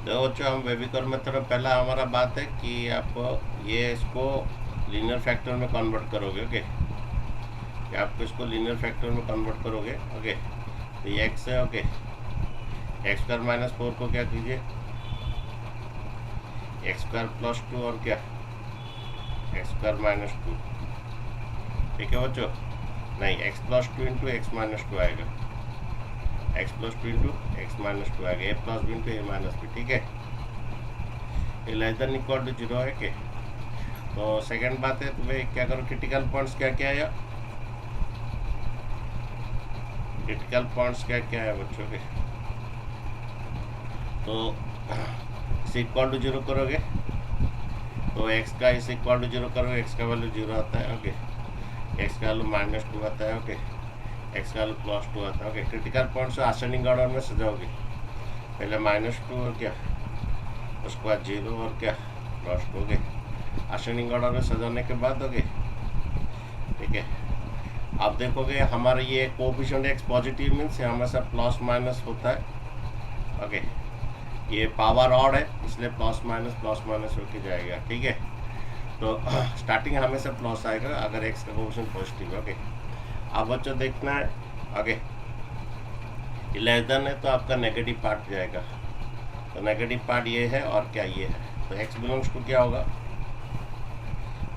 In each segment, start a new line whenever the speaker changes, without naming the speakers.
तो बच्चों हम वेबिकर में थोड़ा पहला हमारा बात है कि आप ये इसको लीनियर फैक्टर में कन्वर्ट करोगे। ओके, कि आपको इसको लीनियर फैक्टर में कन्वर्ट करोगे। ओके, तो ये एक्स है। ओके, एक्स स्क्वायर माइनस 4 को क्या कीजिए, एक्स स्क्वायर प्लस 2 और क्या एक्स स्क्वायर माइनस 2। ठीक है बच्चों, नहीं x plus 2 into x minus 2 आएगा, x plus 2 into x minus 2 आएगा, ए प्लस बी इंटू ए माइनस बी। ठीक है, ये लेस देन इक्वल टू 0 है के। तो सेकंड बात है, तुम्हें क्या करो, क्रिटिकल पॉइंट्स क्या क्या है, क्रिटिकल पॉइंट्स क्या क्या है बच्चों के। तो इस इक्वल टू 0 करोगे तो एक्स का इस इक्वल टू 0 करोगे, एक्स का वैल्यू 0 आता है। ओके, एक्स का वैल्यू माइनस 2 आता है। ओके, एक्स का वैल्यू प्लस 2 आता है। Okay, critical points ascending order में सजाओगे, पहले माइनस 2 और क्या, उसके बाद 0 और क्या प्लस 2। ओके, असेंडिंग ऑर्डर में सजाने के बाद ओके। ठीक है, आप देखोगे हमारा ये कोएफिशिएंट एक्स पॉजिटिव मीन्स यहाँ हमेशा प्लस माइनस होता है। ओके, ये पावर ऑड है इसलिए प्लस माइनस होके जाएगा। ठीक है, तो स्टार्टिंग हमेशा प्लस आएगा अगर एक्स का कोएफिशिएंट पॉजिटिव है। ओके, अब बच्चों देखना है। ओके, ये लेस देन है तो आपका नेगेटिव पार्ट जाएगा, तो नेगेटिव पार्ट ये है और क्या ये है, तो एक्स बिलोंग्स टू क्या होगा,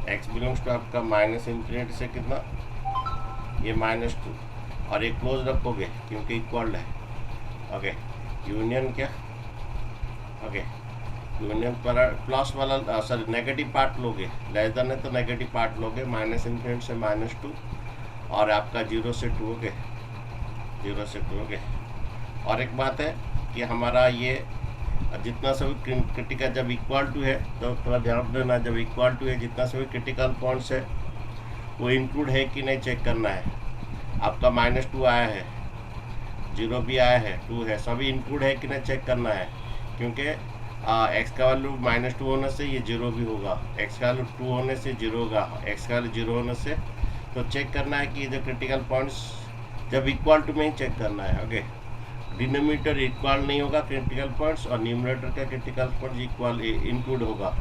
एक्स बिलोंग्स टू आपका माइनस इन्फिनिटी से कितना, ये माइनस 2 और ये क्लोज रखोगे क्योंकि इक्वल है। ओके, यूनियन क्या, ओके यूनियन पर प्लस वाला सॉरी नेगेटिव पार्ट लोगे, लेस देन है तो नेगेटिव पार्ट लोगे, माइनस इन्फिनिटी से माइनस 2 और आपका 0 से 2। ओके, 0 से 2। ओके, और एक बात है कि हमारा ये जितना सभी क्रिटिकल जब इक्वल टू है तो थोड़ा ध्यान देना, जब इक्वल टू है जितना सभी क्रिटिकल पॉइंट्स है वो इंक्लूड है कि नहीं चेक करना है। आपका माइनस 2 आया है, 0 भी आया है, 2 है, सभी इंक्लूड है कि नहीं चेक करना है, क्योंकि एक्स का वैल्यू माइनस 2 होने से ये 0 भी होगा, एक्स का वैल्यू 2 होने से 0 होगा, एक्स का वैल्यू 0 होने से। तो चेक करना है कि जो क्रिटिकल पॉइंट्स जब इक्वल टू में ही चेक करना है। ओके, डिनोमिनेटर इक्वल नहीं होगा क्रिटिकल पॉइंट्स और न्यूमरेटर का क्रिटिकल पॉइंट्स इक्वल इंक्लूड होगा।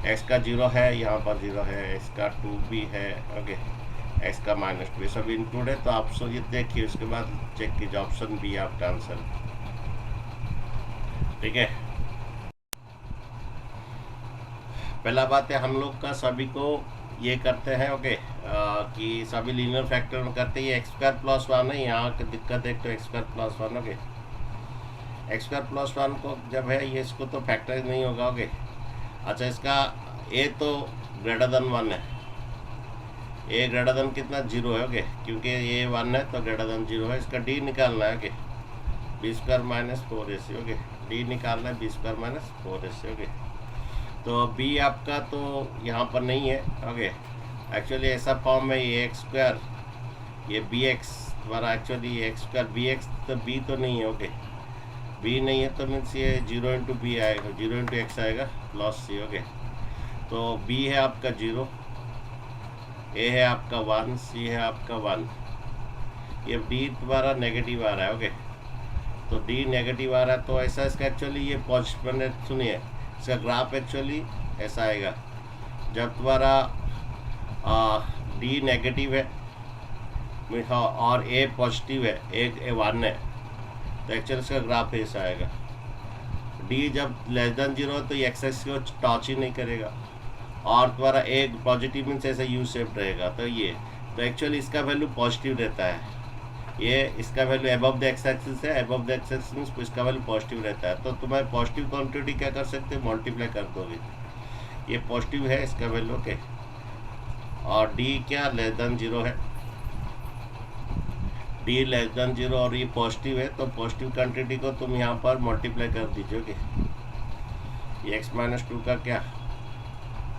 एक्स का 0 है, यहाँ पर 0 है, एक्स का 2 भी है। ओके, एक्स का माइनस 2 सब इंक्लूड है। तो आप सो ये देखिए, उसके बाद चेक कीजिए ऑप्शन बी आपका आंसर। ठीक है, पहला बात है हम लोग का सभी को ये करते हैं। ओके, कि सभी लीनियर फैक्टर में करते हैं, एक्स स्क्वायर प्लस 1 है, यहाँ की दिक्कत है तो x square plus 1। Okay, x square plus 1 को जब है ये इसको तो फैक्टराइज नहीं होगा। ओके, अच्छा इसका ए तो ग्रेटर देन 1 है, ए ग्रेटर देन कितना 0 है। ओके, क्योंकि ये 1 है तो ग्रेटर देन 0 है। इसका डी निकालना है। Okay, B square minus 4ac। Okay, D निकालना है B square minus 4ac। Okay, तो बी आपका तो यहाँ पर नहीं है। ओके, एक्चुअली ऐसा फॉर्म है ये एक्स स्क्वायर, ये बी एक्स द्वारा actually X square B X, तो बी तो नहीं है। ओके, बी नहीं है तो मीन्स ये 0 इंटू बी आएगा, 0 इंटू एक्स आएगा प्लस सी। ओके, तो बी है आपका 0, ए है आपका 1, सी है आपका 1, ये डी द्वारा नेगेटिव आ रहा है। ओके, तो डी नेगेटिव आ रहा है तो ऐसा इसका एक्चुअली ये पॉजिटिव, सुनिए इसका ग्राफ एक्चुअली ऐसा आएगा, जब तुम्हारा डी नेगेटिव है और ए पॉजिटिव है, ए 1 है, तो एक्चुअली इसका ग्राफ ऐसा आएगा। डी जब लेस देन 0 है तो ये एक्सेस को टच ही नहीं करेगा और तुम्हारा ए पॉजिटिव मीन्स ऐसा यू शेप रहेगा, तो ये तो एक्चुअली इसका वैल्यू पॉजिटिव रहता है, ये इसका value above the X axis है, above the X axis means इसका वैल्यू पॉजिटिव रहता है। तो तुम्हारे पॉजिटिव क्वांटिटी क्या कर सकते हो, मल्टीप्लाई कर दोगे, ये पॉजिटिव है इसका वैल्यू। ओके, और डी क्या लेस देन 0 है, डी लेस देन 0 और ये पॉजिटिव है, तो पॉजिटिव क्वांटिटी को तुम यहाँ पर मल्टीप्लाई कर दीजिए। ओके, ये एक्स माइनस 2 का क्या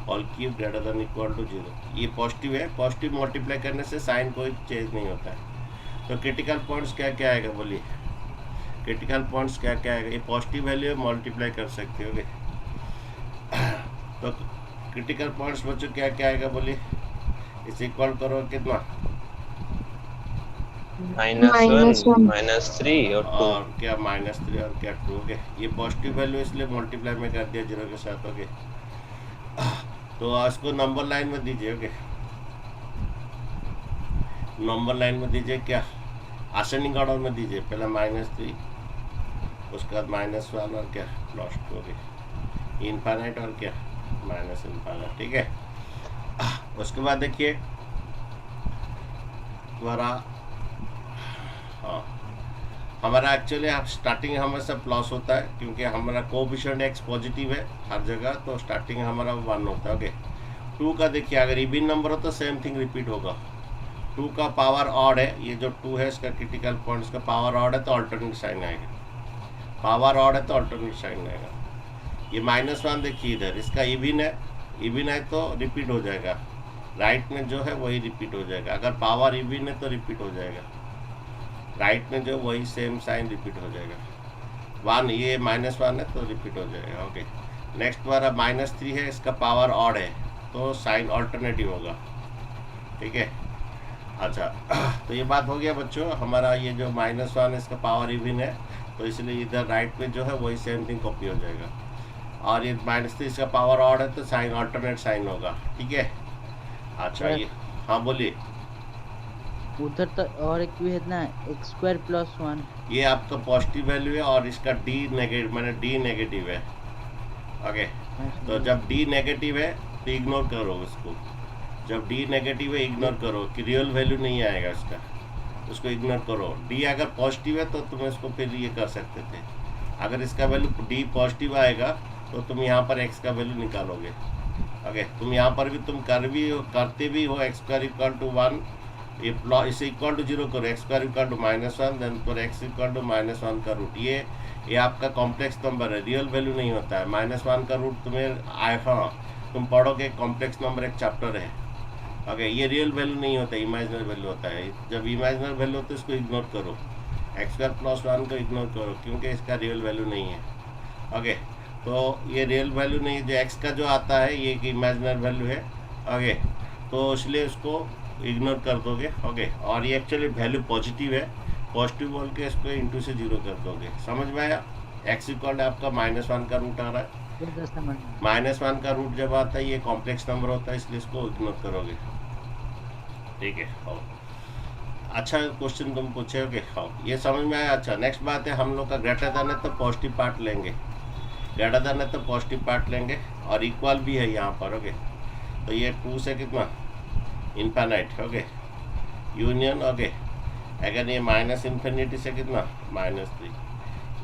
whole cube greater than equal to 0, ये पॉजिटिव है, पॉजिटिव मल्टीप्लाई करने से साइन कोई चेंज नहीं होता है। तो क्रिटिकल पॉइंट्स क्या क्या आएगा बोलिए, क्रिटिकल पॉइंट्स क्या क्या आएगा, ये पॉजिटिव वैल्यू मल्टीप्लाई कर सकते हो। तो क्रिटिकल पॉइंट्स बच्चों क्या क्या आएगा बोलिए, इस इक्वल करो कितना,
-1
-1
-3 और 2।
और क्या -3 और क्या 2। ओके, ये पॉजिटिव वैल्यू इसलिए मल्टीप्लाई में कर दिया 0 के साथ। ओके, तो इसको नंबर लाइन में दीजिए। ओके, नंबर लाइन में दीजिए क्या, असेंडिंग ऑर्डर में दीजिए। पहले -3, उसके बाद -1 और क्या +2। ओके, इनफाइनाइट और क्या माइनस इनफाइनाइट। ठीक है, उसके बाद देखिए हमारा, हाँ, हमारा एक्चुअली स्टार्टिंग हमेशा प्लस होता है क्योंकि हमारा कोएफिशिएंट एक्स पॉजिटिव है हर जगह, तो स्टार्टिंग हमारा 1 होता है। ओके, 2 का देखिए अगर इवन नंबर हो तो सेम थिंग रिपीट होगा। 2 का पावर ऑड है, ये जो 2 है इसका क्रिटिकल पॉइंट, इसका पावर ऑड है तो अल्टरनेट साइन आएगा। पावर ऑड है तो अल्टरनेट साइन आएगा। ये -1 देखिए इधर, इसका इवन है, इवन है तो रिपीट हो जाएगा। राइट में जो है वही रिपीट हो जाएगा। अगर पावर इवन है तो रिपीट हो जाएगा, राइट में जो वही सेम साइन रिपीट हो जाएगा। 1, ये -1 है तो रिपीट हो जाएगा। ओके, नेक्स्ट वाला -3 है, इसका पावर ऑड है तो साइन ऑल्टरनेटिव होगा। ठीक है, अच्छा, तो ये बात हो गया बच्चों। हमारा ये जो -1 है इसका पावर इवन है, तो इसलिए इधर राइट में जो है वही सेम थिंग कॉपी हो जाएगा। और ये -3 इसका पावर ऑड है तो साइन ऑल्टरनेट साइन होगा। ठीक है, अच्छा
सर
ये, हाँ बोलिए।
उधर तो और एक भी है ना, x² + 1।
ये आपका पॉजिटिव वैल्यू है और इसका डी नेगेटिव, मैंने डी नेगेटिव है। ओके,
मैं
तो
समझ
जब डी नेगेटिव है तो इग्नोर करो इसको। जब डी नेगेटिव है इग्नोर
गया।
करो कि रियल वैल्यू नहीं आएगा इसका, उसको इग्नोर करो। डी अगर पॉजिटिव है तो तुम इसको फिर ये कर सकते थे। अगर इसका वैल्यू डी पॉजिटिव आएगा तो तुम यहाँ पर एक्स का वैल्यू निकालोगे। ओके, तुम यहाँ पर भी तुम करते भी हो एक्स स्क्वायर इक्वल टू 1, ये इसे इक्वल टू 0 करो, X square equal to -1, then पर एक्स इक्वल टू -1 का रूट। ये आपका कॉम्प्लेक्स नंबर है, रियल वैल्यू नहीं होता है। -1 का रूट तुम्हें आए, हाँ तुम पढ़ोगे कॉम्प्लेक्स नंबर एक चैप्टर है। ओके, ये रियल वैल्यू नहीं होता है, इमेजिनरी वैल्यू होता है। जब इमेजिनरी वैल्यू होता है इसको इग्नोर करो, एक्स स्क्वायर +1 को इग्नोर करो क्योंकि इसका रियल वैल्यू नहीं है। ओके, तो ये रियल वैल्यू नहीं, जो एक्स का जो आता है ये एक इमेजिनरी वैल्यू है। ओके, तो इसलिए उसको इग्नोर कर दोगे। ओके, और ये एक्चुअली वैल्यू पॉजिटिव है, पॉजिटिव बोल के इसको इंटू से 0 कर दोगे। समझ में आया? एक्स इक्वल आपका -1 का रूट आ रहा है।
ये तो समझ में
-1 का रूट जब आता है ये कॉम्प्लेक्स नंबर होता है, इसलिए इसको इग्नोर करोगे। ठीक है, हाँ, अच्छा क्वेश्चन तुम पूछे। ओके, हाँ ये समझ में आया। अच्छा, नेक्स्ट बात है, हम लोग का ग्रेटर देन है तो पॉजिटिव पार्ट लेंगे, ग्रेटर देन है तो पॉजिटिव पार्ट लेंगे, और इक्वल भी है यहाँ पर। ओके, तो ये 2 से कितना इनफाइनाइट। Okay, union. ओके, अगर ये -इन्फिनिटी से कितना -3,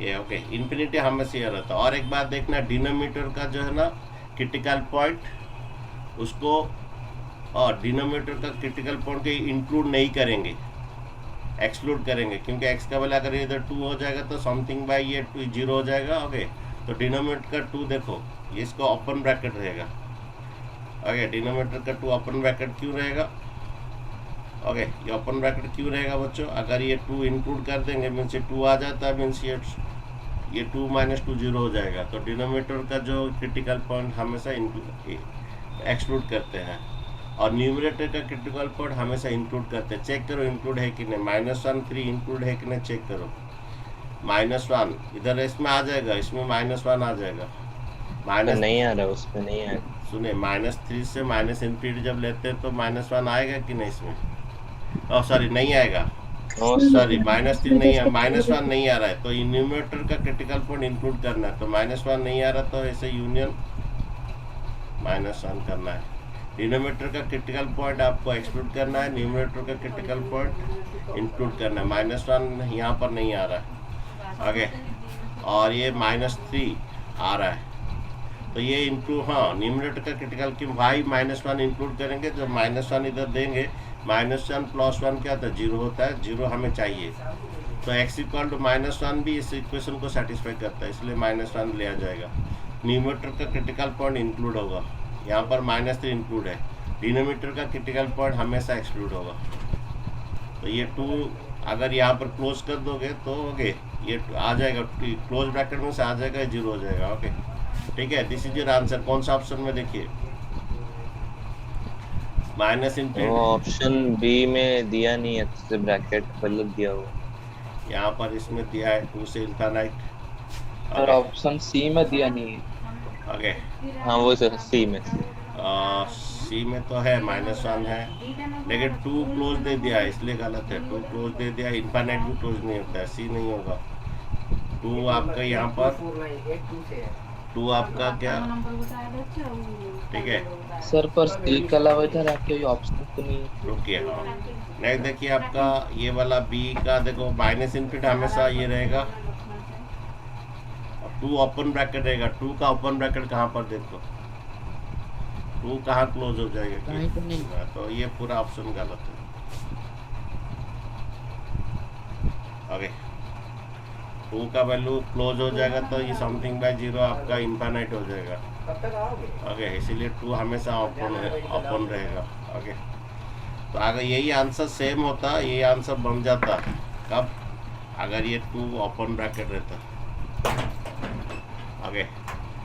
ये ओके इन्फिनिटी हमेशा ये रहता है। और एक बात देखना, डिनोमीटर का जो है ना क्रिटिकल पॉइंट, उसको और डिनोमीटर का क्रिटिकल पॉइंट के इंक्लूड नहीं करेंगे, एक्सक्लूड करेंगे, क्योंकि एक्स का वैल्यू अगर इधर 2 हो जाएगा तो समथिंग बाई ये 0 हो जाएगा। ओके, तो डिनोमीटर का 2 देखो, इसको ओपन ब्रैकेट रहेगा। ओके, डिनोमीटर का 2 ओपन ब्रैकेट क्यों रहेगा? ओके, ये ओपन ब्रैकेट क्यों रहेगा बच्चों? अगर ये 2 इंक्लूड कर देंगे मीन्स ये 2 आ जाता है, मीन्स ये 2 - 2 0 हो जाएगा। तो डिनोमीटर का जो क्रिटिकल पॉइंट हमेशा एक्सक्लूड करते हैं, और न्यूमरेटर का क्रिटिकल पॉइंट हमेशा इंक्लूड करते हैं। चेक करो इंक्लूड है कि नहीं, -1 3 इंक्लूड है कि नहीं, चेक करो। -1 इधर इसमें आ जाएगा, इसमें -1 आ जाएगा।
तो
माइनस,
नहीं आ रहा, उसमें नहीं आ रहा।
सुनिए, -3 से -∞ जब लेते हैं तो -1 आएगा कि नहीं इसमें? ओह सॉरी, नहीं आएगा,
नो
सॉरी
सर।
-3 नहीं है, -1 नहीं आ रहा है, तो न्यूमरेटर का क्रिटिकल पॉइंट इंक्लूड करना है। तो -1 नहीं आ रहा तो ऐसे यूनियन -1 करना है। डिनोमीटर का क्रिटिकल पॉइंट आपको एक्सक्लूड करना है, न्यूमरेटर का क्रिटिकल पॉइंट इंक्लूड करना है। -1 यहाँ पर नहीं आ रहा है आगे, और ये -3 आ रहा है, तो ये इंक्लूड, हाँ न्यूमरेटर का क्रिटिकल कि भाई -1 इंक्लूड करेंगे, जब -1 इधर देंगे, -1 + 1 क्या होता है, 0 होता है, 0 हमें चाहिए। तो x इक्वल टू -1 भी इस इक्वेशन को सेटिस्फाई करता है, इसलिए -1 लिया जाएगा। न्यूमरेटर का क्रिटिकल पॉइंट इंक्लूड होगा, यहाँ पर -3 इंक्लूड है, डिनोमीटर का क्रिटिकल पॉइंट हमेशा एक्सक्लूड होगा। तो ये 2 अगर यहाँ पर क्लोज कर दोगे तो ओके, ये आ जाएगा, क्लोज ब्रैकेट में से आ जाएगा, 0 हो जाएगा। ओके, ठीक है, दिस इज योर आंसर। कौन सा ऑप्शन में देखिए, माइनस
वो
इनफिनिटी
ऑप्शन बी में दिया नहीं है, तो ब्रैकेट गलत दिया हुआ।
यहाँ पर इसमें दिया है 2 से infinite.
Sir
okay
option C में दिया नहीं है।
ओके।
हाँ वो सी में।
सी में तो है -1 है, लेकिन 2 क्लोज दे दिया है इसलिए गलत है। 2 क्लोज दे दिया, इन्फानाइट भी क्लोज नहीं होता है, सी नहीं होगा। 2 आपका यहाँ पर 2 आपका क्या, ठीक है।
सर पर सी के अलावा इधर आपके कोई ऑप्शन तो नहीं है।
रुकिए, नेक्स्ट देखिए आपका ये वाला बी का, देखो माइनस इनफिनिट हमेशा ये रहेगा, 2 ओपन ब्रैकेट रहेगा। 2 का ओपन ब्रैकेट कहाँ पर देखो, 2 कहाँ क्लोज हो जाएगा
कहीं तो नहीं।
तो ये पूरा ऑप्शन गलत है। ओके, 2 का वैल्यू क्लोज हो जाएगा तो ये समथिंग बाय 0 आपका इन्फानाइट हो जाएगा। ओके, इसीलिए 2 हमेशा ओपन रहेगा। ओके, तो अगर यही आंसर सेम होता, यही आंसर बन जाता कब, अगर ये 2 ओपन ब्रैकेट रहता। ओके,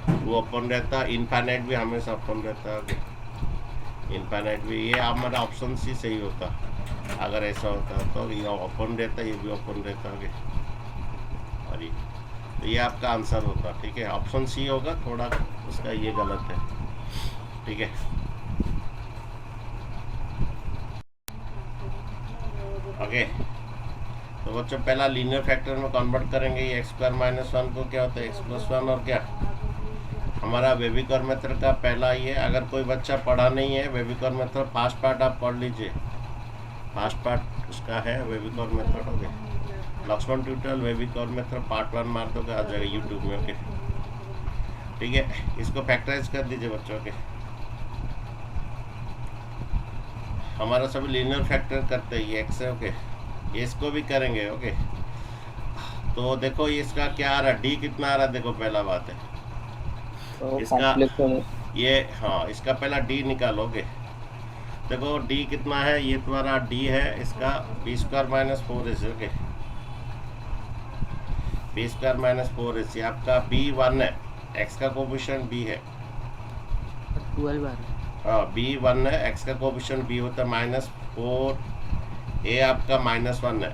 2 ओपन रहता, इन्फानाइट भी हमेशा ओपन रहता। ओके, इन्फानाइट भी, ये हमारा ऑप्शन सी सही होता। अगर ऐसा होता तो ये ओपन रहता, ये भी ओपन रहता। ओके, और ये आपका आंसर होता। ठीक है, ऑप्शन सी होगा, थोड़ा उसका ये गलत है। ठीक है, ओके। तो बच्चों पहला लीनियर फैक्टर में कन्वर्ट करेंगे। ये x² - 1 को क्या होता है, x+1 और क्या हमारा वेबिकर मेथड का पहला ये। अगर कोई बच्चा पढ़ा नहीं है वेबिकर मेथड, फास्ट पार्ट आप पढ़ लीजिए। फास्ट पार्ट उसका है वेबिकर मेथड। ओके, लक्ष्मण ट्यूटोरियल वेबिकर मेथड पार्ट 1 मार दोगे, आ जाएगा यूट्यूब में। ओके, ठीक है, इसको फैक्टराइज कर दीजिए बच्चों के। हमारा सभी लीनियर फैक्टर करते हैं, ये x है। ओके, इसको भी करेंगे। ओके, तो देखो इसका क्या आ रहा है, डी कितना आ रहा है, देखो पहला बात है
तो
इसका
कॉम्प्लेक्स
ये, हाँ इसका पहला डी निकालोगे। देखो डी कितना है, ये तुम्हारा डी है इसका b² - 4ac। Okay, b² - 4ac आपका b1 है, x का कोफिशिएंट b है।
12 बार
हाँ b1 है, x का कोफिशिएंट b होता है -4, a आपका -1 है।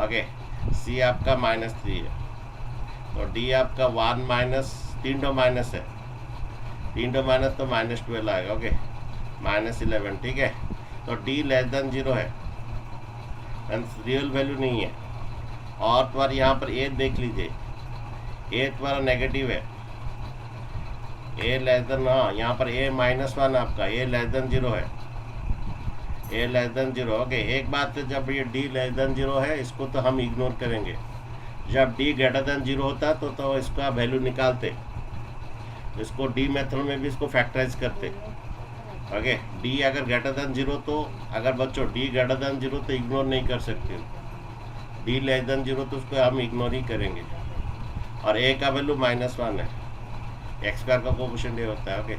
ओके, c आपका -3 है। तो d आपका 1 - 3 माइनस है, 3 माइनस तो -12 आएगा। ओके, -11। ठीक है, तो d < 0 है, रियल वैल्यू नहीं है। और तुम्हारे यहाँ पर a देख लीजिए, a तुम्हारा नेगेटिव है, a हाँ यहाँ पर a -1 आपका, a < 0 है, a < 0। ओके, एक बात है, जब ये d < 0 है इसको तो हम इग्नोर करेंगे। जब d > 0 होता तो इसका वैल्यू निकालते, इसको d मेथड में भी इसको फैक्टराइज करते। ओके, d अगर > 0 तो, अगर बच्चों d > 0 तो इग्नोर नहीं कर सकते, d < 0 तो उसको हम इग्नोर ही करेंगे। और a का वैल्यू -1 है, x² का कोफिशिएंट ये होता है। ओके,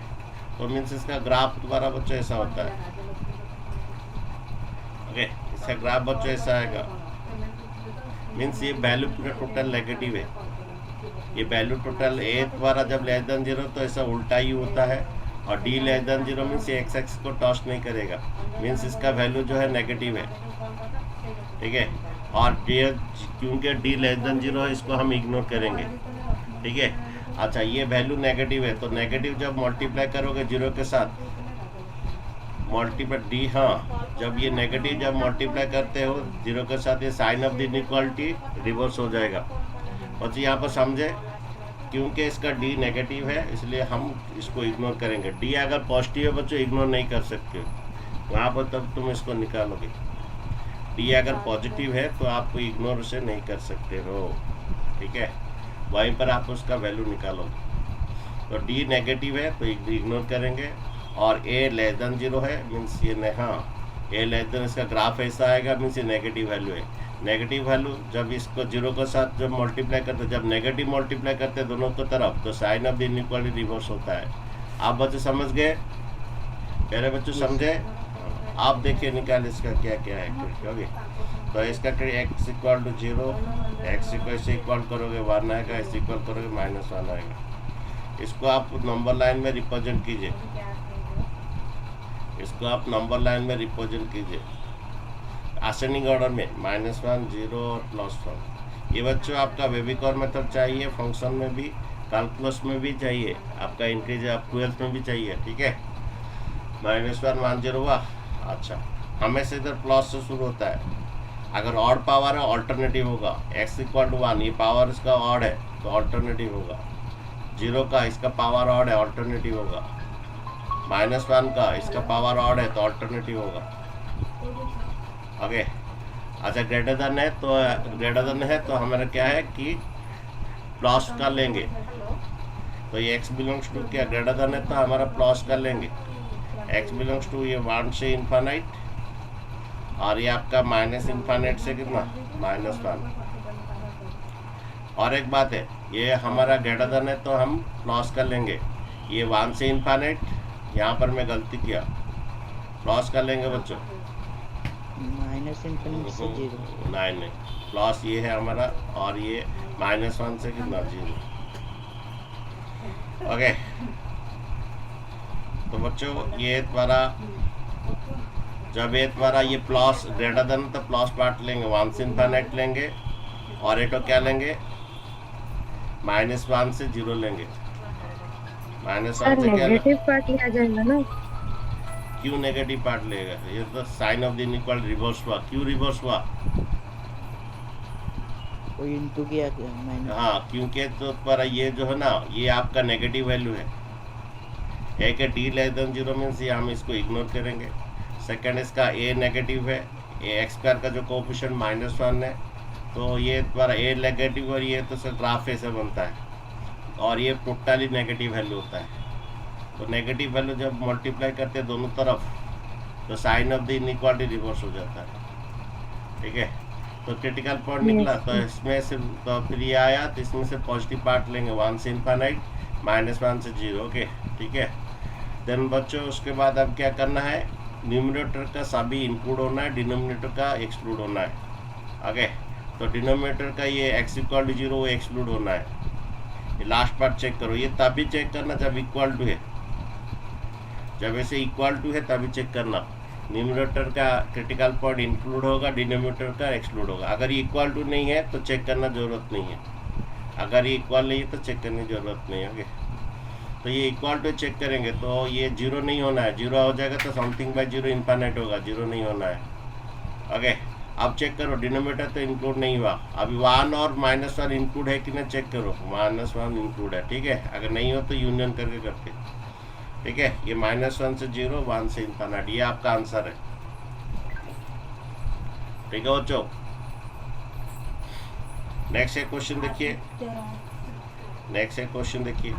तो मीन्स इसका ग्राफ तुम्हारा बच्चों ऐसा होता है। ओके, इसका ग्राफ बच्चों ऐसा आएगा, मीन्स ये वैल्यू पूरा टोटल नेगेटिव है। ये वैल्यू टोटल a तुम्हारा जब < 0 तो ऐसा उल्टा ही होता है, और d < 0 मीन्स ये x को टच नहीं करेगा, मीन्स इसका वैल्यू जो है नेगेटिव है। ठीक है, और क्योंकि d < 0 है इसको हम इग्नोर करेंगे। ठीक है, अच्छा ये वैल्यू नेगेटिव है, तो नेगेटिव जब मल्टीप्लाई करोगे 0 के साथ, मल्टीप्लाई डी, हाँ जब ये नेगेटिव जब मल्टीप्लाई करते हो 0 के साथ, ये sign of the inequality reverse हो जाएगा। बच्चे यहाँ पर समझे, क्योंकि इसका d नेगेटिव है इसलिए हम इसको इग्नोर करेंगे। d अगर पॉजिटिव है बच्चों इग्नोर नहीं कर सकते, वहाँ पर तब तुम इसको निकालोगे। d अगर पॉजिटिव है तो आप इग्नोर उसे नहीं कर सकते हो। ठीक है, वहीं पर आप उसका वैल्यू निकालोगे। तो d नेगेटिव है तो इग्नोर करेंगे, और a < 0 है मीन्स ये नहीं, हाँ a <, इसका ग्राफ ऐसा आएगा, मीन्स ये नेगेटिव वैल्यू है। नेगेटिव वैल्यू जब इसको 0 के साथ जब मल्टीप्लाई करते, जब नेगेटिव मल्टीप्लाई करते दोनों की तरफ, तो sign of the inequality reverse होता है। आप बच्चे समझ गए, मेरे बच्चों समझे? आप देखिए निकाल इसका क्या क्या है। ओके, तो इसका x = 0, x को इक्वल करोगे 1 आएगा, इस इक्वल करोगे -1 आएगा। इसको आप नंबर लाइन में रिप्रेजेंट कीजिए। इसको आप नंबर लाइन में रिप्रेजेंट कीजिए असेंडिंग ऑर्डर में -1 0 और +1। ये बच्चों आपका बेबीकॉर मेथड चाहिए, फंक्शन में भी, कैलकुलस में भी चाहिए, आपका इंटीजर आप 12th में भी चाहिए, ठीक है। -1 1 0 हुआ। अच्छा, हमेशा इधर प्लस से शुरू होता है। अगर ऑड पावर है ऑल्टरनेटिव होगा, x = 1, ये पावर इसका ऑड है तो ऑल्टरनेटिव होगा। 0 का इसका पावर ऑड है, ऑल्टरनेटिव होगा। -1 का इसका पावर ऑड है तो ऑल्टरनेटिव होगा। ओके, अच्छा ग्रेटर देन है तो हमारा क्या है कि प्लस का लेंगे, तो ये x बिलोंग्स टू क्या ग्रेटर देन है तो हमारा प्लस का लेंगे। x बिलोंग्स टू ये 1 से इन्फानाइट और ये आपका -इन्फानाइट से कितना -1। और एक बात है, ये हमारा ग्रेटर देन है तो हम प्लस का लेंगे। ये 1 से इन्फानाइट, यहाँ पर मैं गलती किया, प्लस का लेंगे बच्चों,
-∞ से 0।
नहीं प्लस ये है हमारा और ये -1 से कितना 0। ओके, तो बच्चों ये द्वारा जब ये द्वारा ये प्लस ग्रेटर देन तो प्लस पार्ट लेंगे, 1 से इन्फानाइट लेंगे और ये तो क्या लेंगे -1 से 0 लेंगे। -1 से क्या
नेगेटिव पार्ट लिया जाएगा ना?
क्यों नेगेटिव पार्ट लेगा? ये तो sign of the inequality reverse हुआ। क्यों रिवर्स हुआ?
कोई इनटू किया क्या माइनस?
हाँ, क्योंकि तो पर ये जो है ना ये आपका नेगेटिव वैल्यू है। एक है d<0 मीन्स ये हम इसको इग्नोर करेंगे। सेकंड इसका a नेगेटिव है, x² का जो कोफिशिएंट -1 है तो ये पर a नेगेटिव और ये तो सर ग्राफ ऐसे बनता है और ये टोटली नेगेटिव वैल्यू होता है। तो नेगेटिव वैल्यू जब मल्टीप्लाई करते हैं दोनों तरफ तो sign of the inequality reverse हो जाता है, ठीक है। तो क्रिटिकल पॉइंट निकला तो इसमें से तो फिर ये आया तो इसमें से पॉजिटिव पार्ट लेंगे 1 से इन्फानाइट, -1 से 0। ओके, ठीक है। देन बच्चों उसके बाद अब क्या करना है, न्यूमरेटर का सभी इंक्लूड होना है, डिनोमिनेटर का एक्सक्लूड होना है। ओके, तो डिनोमिनेटर का ये x = 0 वो एक्सक्लूड होना है। ये लास्ट पार्ट चेक करो, ये तभी चेक करना जब इक्वल टू है, जब ऐसे इक्वल टू है तभी चेक करना। न्यूमरेटर का क्रिटिकल पॉइंट इंक्लूड होगा, डिनोमिनेटर का एक्सक्लूड होगा। अगर ये इक्वल टू नहीं है तो चेक करना ज़रूरत नहीं है, अगर ये इक्वल नहीं है तो चेक करने की ज़रूरत नहीं है। ओके, तो ये इक्वल टू चेक करेंगे तो ये 0 नहीं होना है, 0 हो जाएगा तो समथिंग बाय 0 इन्फानाइट होगा, 0 नहीं होना है। ओके, अब चेक करो डिनोमिनेटर तो इंक्लूड नहीं हुआ, अभी 1 और -1 इंक्लूड है कि ना चेक करो, -1 इंक्लूड है, ठीक है। अगर नहीं हो तो यूनियन करके करते, ठीक है। ये -1 से 0, 1 से इन्फानाइट, ये आपका आंसर है, ठीक है बच्चों। नेक्स्ट एक क्वेश्चन देखिए, नेक्स्ट एक क्वेश्चन देखिए।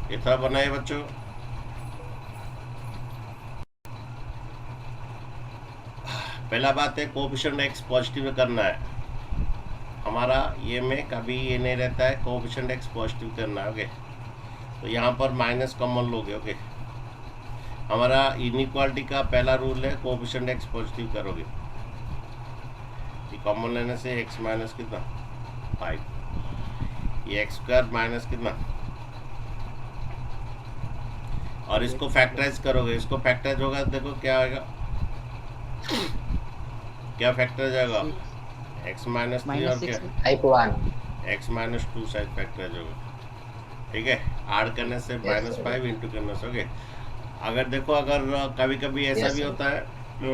इतना बनाए बच्चों, पहला बात है कोएफिशिएंट x पॉजिटिव करना है हमारा, ये में कभी ये नहीं रहता है, कोएफिशिएंट x पॉजिटिव करना है। ओके, तो यहाँ पर माइनस कॉमन लोगे। ओके, हमारा इनइक्वालिटी का पहला रूल है कोएफिशिएंट x पॉजिटिव करोगे, कॉमन लेने से x माइनस कितना 5, ये x² माइनस कितना, और इसको फैक्टराइज करोगे, इसको फैक्टराइज होगा देखो क्या आएगा, क्या फैक्टराइज आएगा x -3 और क्या x -2 साइड फैक्टराइज होगा, ठीक है। ऐड करने से -5 इंटू करने से। ओके, अगर देखो अगर कभी कभी ऐसा भी होता है,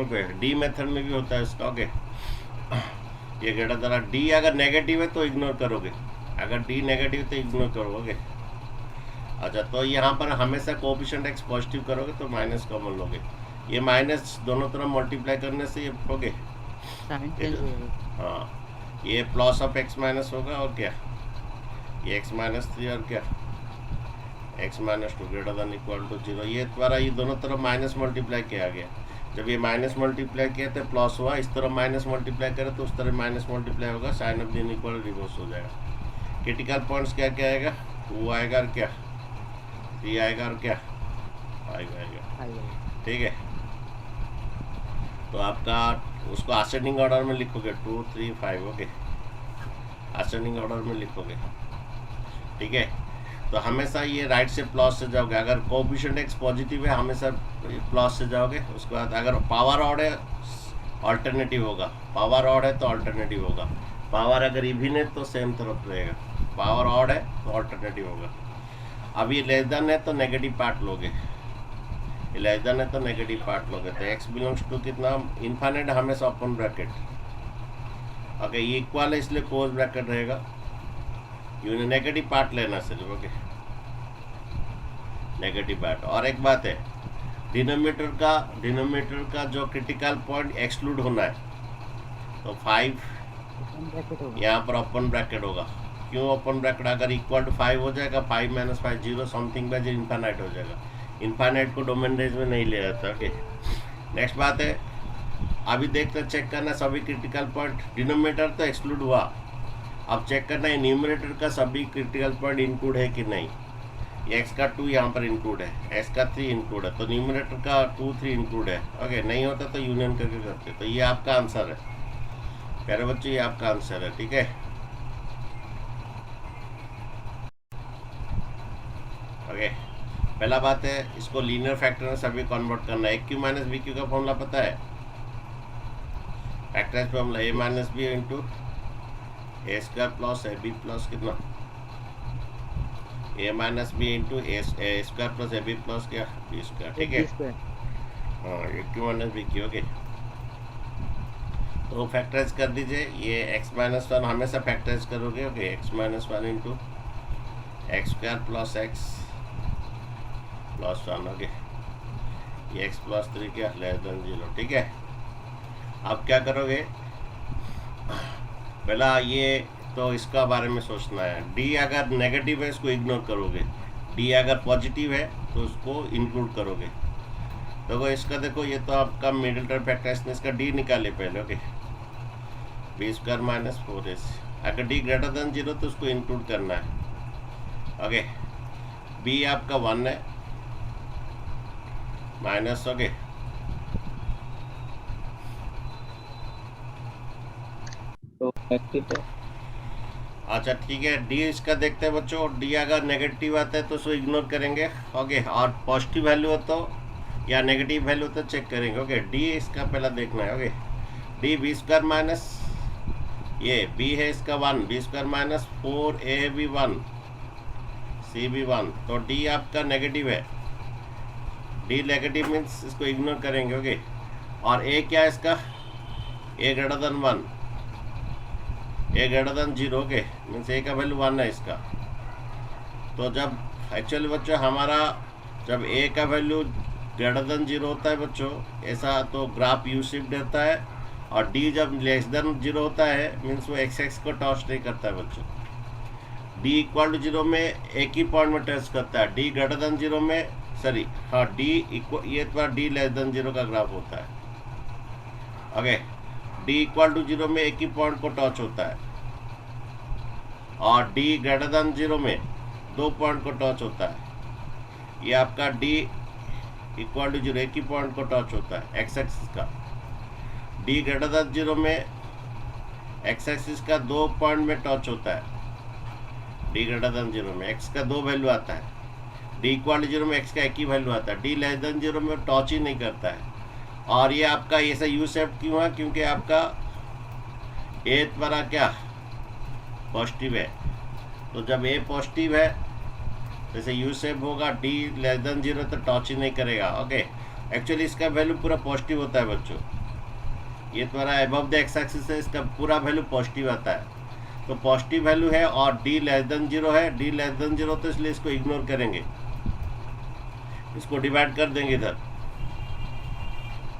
ओके डी मेथड में भी होता है इसका। ओके, ये ग्रेटर देन डी अगर नेगेटिव है तो इग्नोर करोगे, अगर डी नेगेटिव तो इग्नोर करोगे। अच्छा, तो यहाँ पर हमेशा कोएफिशिएंट x पॉजिटिव करोगे तो माइनस कॉमन लोगे, ये माइनस दोनों तरफ मल्टीप्लाई करने से ये होगे, हाँ ये प्लस ऑफ x माइनस होगा और क्या ये x-3 और क्या x-2 greater than equal to 0। ये द्वारा ये दोनों तरफ माइनस मल्टीप्लाई किया गया। जब ये माइनस मल्टीप्लाई किया तो प्लस हुआ, इस तरह माइनस मल्टीप्लाई करें तो उस तरह माइनस मल्टीप्लाई होगा, sign of the inequal reverse हो जाएगा। क्रिटिकल पॉइंट्स क्या क्या आएगा, 2 आएगा और क्या 3 आएगा और क्या 5 आएगा। ठीक है, तो आपका उसको असेंडिंग ऑर्डर में लिखोगे 2 3 5। ओके, असेंडिंग ऑर्डर में लिखोगे। ठीक है, तो हमेशा ये राइट से प्लस से जाओगे। अगर कोएफिशिएंट एक्स पॉजिटिव है हमेशा प्लस से जाओगे। उसके बाद अगर पावर ऑड है अल्टरनेटिव होगा, पावर ऑड है तो अल्टरनेटिव होगा। पावर अगर इवन है तो सेम तरफ रहेगा, पावर ऑड है तो अल्टरनेटिव होगा। अब ये लेस देन है तो नेगेटिव पार्ट लोगे, ये लेस देन है तो नेगेटिव पार्ट लोगे। तो एक्स बिलोंग्स टू कितना, इन्फाइनाइट हमेशा ओपन ब्रैकेट। ओके, ये इक्वल है इसलिए क्लोज ब्रैकेट रहेगा। यूनियन नेगेटिव पार्ट लेना सिर्फ। Okay, negative part. और एक बात है, डिनोमिनेटर का जो क्रिटिकल पॉइंट एक्सक्लूड होना है तो 5 यहाँ पर ओपन ब्रैकेट होगा। क्यों ओपन ब्रैकेट, अगर इक्वल टू 5 हो जाएगा 5 - 5 0 समथिंग बाय इन्फाइनाइट हो जाएगा। इन्फाइनाइट को डोमेन रेंज में नहीं ले जाता। ओके, नेक्स्ट बात है, अभी देखते चेक करना सभी क्रिटिकल पॉइंट, डिनोमिनेटर तो एक्सक्लूड हुआ, अब चेक करना है न्यूमरेटर का सभी क्रिटिकल पॉइंट इंक्लूड है कि नहीं। ये x का 2 यहाँ पर इंक्लूड है, x का 3 इंक्लूड है, तो न्यूमरेटर का 2 3 इंक्लूड है। ओके, नहीं होता तो यूनियन करके करते। तो ये आपका आंसर है प्यारे बच्चों, ये आपका आंसर है। ठीक है, ओके, पहला बात है इसको लीनियर फैक्टर में सभी कन्वर्ट करना है। AQ - BQ का फॉर्मूला पता है, factorise formula a - b into a² plus ab plus कितना a - b into a² plus ab plus क्या b²। ठीक है, हाँ, AQ - BQ। ओके, तो फैक्टराइज कर दीजिए। ये x-1 हमेशा फैक्टराइज करोगे। Okay, x-1 into x² plus x plus 1। Okay, ये x प्लस 3 क्या लेस देन 0। ठीक है, अब क्या करोगे, पहला ये तो इसका बारे में सोचना है। d अगर नेगेटिव है इसको इग्नोर करोगे, d अगर पॉजिटिव है तो उसको इंक्लूड करोगे। देखो इसका, देखो ये तो आपका मिडिल टर्म फैक्टर, इसने इसका d निकाले पहले। Okay, b² - 4ac। अगर d ग्रेटर देन 0 तो उसको इंक्लूड करना है। ओके, b आपका 1 है माइनस। ओके,
तो नेगेटिव है।
अच्छा ठीक है, डी इसका देखते हैं बच्चों। डी अगर नेगेटिव आता है तो उसको इग्नोर करेंगे। ओके, और पॉजिटिव वैल्यू हो तो या नेगेटिव वैल्यू हो तो चेक करेंगे। ओके, डी इसका पहला देखना है। ओके, डी b² माइनस ये b है इसका 1, b² माइनस 4a भी 1 c भी 1, तो डी आपका नेगेटिव है। डी नेगेटिव मीन्स इसको इग्नोर करेंगे। ओके, और ए क्या है इसका, a greater than 1, a greater than 0। Okay, means a का वैल्यू 1 है इसका। तो जब एक्चुअली बच्चों हमारा जब a का वैल्यू ग्रेटर देन 0 होता है बच्चों ऐसा, तो ग्राफ यू शिफ्ट रहता है। और d जब लेस देन 0 होता है मीन्स वो x को टच नहीं करता है बच्चों। d इक्वल टू 0 में एक ही पॉइंट में टच करता है, d ग्रेटर देन 0 में, सॉरी हाँ, d इक्वल, ये बार d लेस देन 0 का ग्राफ होता है। ओके, d इक्वल टू 0 में एक ही पॉइंट को टच होता है, और d ग्रेटर देन 0 में 2 पॉइंट को टच होता है। ये आपका d इक्वल टू 0 एक ही पॉइंट को टच होता है एक्स एक्सिस का। d ग्रेटर देन 0 में एक्स एक्सिस का 2 पॉइंट में टच होता है। d ग्रेटर देन 0 में x का 2 वैल्यू आता है, d इक्वल टू 0 में x का एक ही वैल्यू आता है, d लेस देन 0 में टच ही नहीं करता है। और ये आपका ऐसा यू शेप क्यों है, क्योंकि आपका ए द्वारा क्या पॉजिटिव है। तो जब ए पॉजिटिव है जैसे यू शेप होगा, डी लेस देन 0 तो टच ही नहीं करेगा। ओके, एक्चुअली इसका वैल्यू पूरा पॉजिटिव होता है बच्चों। ये तुम्हारा अबव द एक्स एक्सिस है, इसका पूरा वैल्यू पॉजिटिव आता है। तो पॉजिटिव वैल्यू है और डी लेस देन 0 है, डी लेस देन 0 तो इसलिए इसको इग्नोर करेंगे, इसको डिवाइड कर देंगे इधर।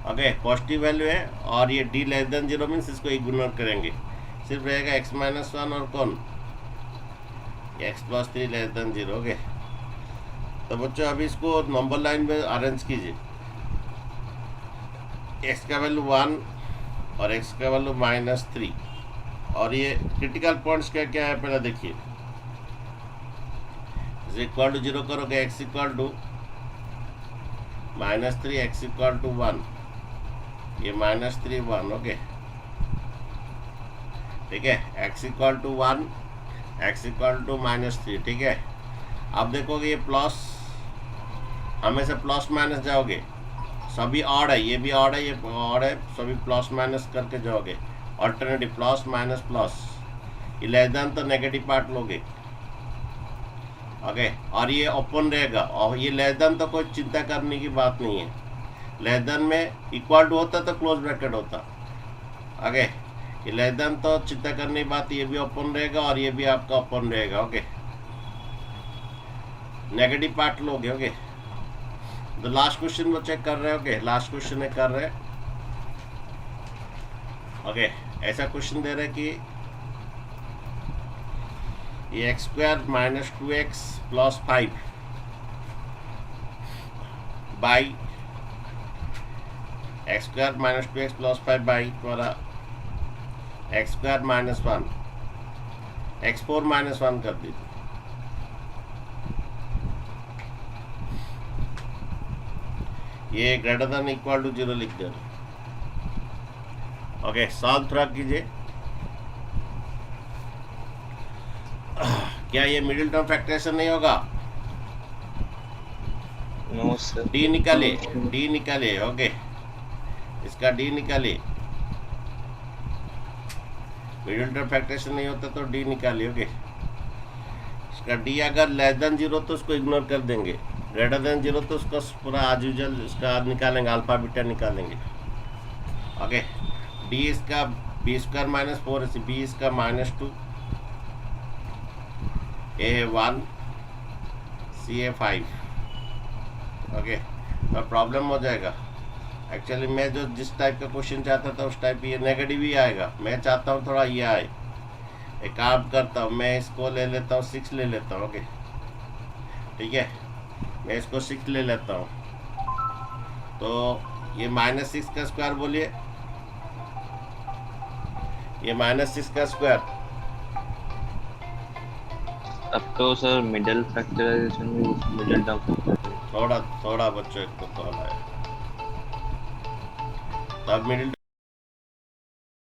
ओके, पॉजिटिव वैल्यू है और ये डी लेस देन 0 मीन्स इसको इग्नोर करेंगे, सिर्फ रहेगा x - 1 और कौन x plus 3 less than 0। Okay, तो बच्चों अभी इसको नंबर लाइन में अरेंज कीजिए। एक्स का वैल्यू 1 और एक्स का वैल्यू -3, और ये क्रिटिकल पॉइंट्स क्या क्या है पहले देखिए। इक्वल टू 0 करोगे, x equal to -3, x equal to 1, ये -3 1। ओके, ठीक है, x equal to 1, x equal to -3। ठीक है, अब देखोगे ये प्लस, हमेशा प्लस माइनस जाओगे, सभी ऑड है, ये भी ऑड है, ये ऑड है, सभी प्लस माइनस करके जाओगे। ऑल्टरनेटिव प्लस माइनस प्लस, ये लेस देन तो नेगेटिव पार्ट लोगे। ओके, और ये ओपन रहेगा, और ये लेस देन तो कोई चिंता करने की बात नहीं है। लेस देन में इक्वल टू होता तो क्लोज ब्रैकेट होता। ओके, ये लेस देन तो चिंता करने की बात, ये भी ओपन रहेगा और ये भी आपका ओपन रहेगा। ओके, नेगेटिव पार्ट लोगे। ओके, तो लास्ट क्वेश्चन वो चेक कर रहे हो। ओके, लास्ट क्वेश्चन है कर रहे। ओके, ऐसा क्वेश्चन दे रहे कि ये X square minus 2x plus 5 by X square minus 2x plus 5 by तुम्हारा X square minus 1, x4 minus 1 कर दीजिए। ये ग्रेटर देन इक्वल टू 0 लिख दे। ओके, सॉल्व थोड़ा कीजिए। क्या ये मिडिल टर्म फैक्टराइजेशन नहीं होगा?
No sir.
डी निकाले, डी निकाले। ओके, इसका डी निकाले। मिडिल टर्म फैक्टराइजेशन नहीं होता तो डी निकालिए। ओके, इसका डी अगर लेस देन 0 तो उसको इग्नोर कर देंगे, ग्रेटर देन 0 तो उसका पूरा आज यूजल इसका निकालेंगे, अल्फा बीटा निकालेंगे। ओके, डी इसका बी स्क्वायर माइनस 4, बी इसका -2, ए है 1, सी है 5। ओके, तो प्रॉब्लम हो जाएगा। एक्चुअली मैं जो जिस टाइप का क्वेश्चन चाहता था उस टाइप ये नेगेटिव ही आएगा। मैं चाहता हूँ थोड़ा ये आए। एक काम करता हूँ, मैं इसको ले लेता हूँ 6 ले लेता हूँ। ओके, ठीक है, मैं इसको 6 ले लेता हूँ। तो ये -6 का स्क्वायर बोलिए, ये -6 का स्क्वायर।
अब तो सर मिडिल फैक्टराइजेशन में मिडिल टर्म
थोड़ा थोड़ा बच्चों एक तो थोड़ा है, तब मिडिल